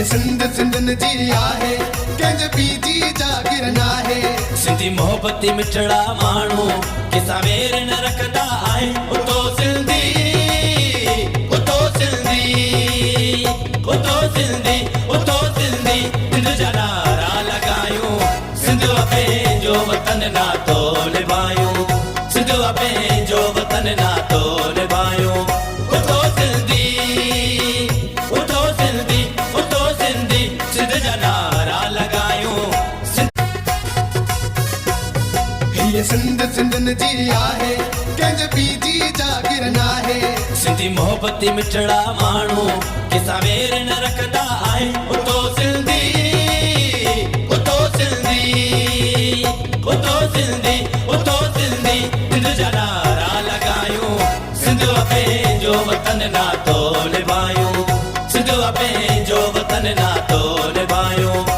ये सिंध सिंधन जी आहे कंहिंजे पीजी जागिर नाहे। सिंधी मोहब्बती मिठड़ा माण्हू किसा वेर न रखंदा आहिनि। उतो सिंधी उतो सिंधी उतो सिंधी उतो सिंधी सिंध जा नारा लॻायूं। सिंध पंहिंजो वतन नातो निभायूं। सिंध पंहिंजो वतन नातो निभायूं। उतो सिंधी उतो सिंधी उतो सिंधी सिंध जा नारा लॻायूं। ये सिंध सिंधन जी आहे कंहिंजे पीजी जागिर नाहे। सिंधी मोहब्बती मिठड़ा माण्हू किसा वेर न रखंदा आहिनि। उतो सिंधी उतो सिंधी उतो सिंधी उतो सिंधी सिंध जा नारा लॻायूं। सिंध पंहिंजो वतन नातो निभायूं। सिंध पंहिंजो वतन नातो निभायूं।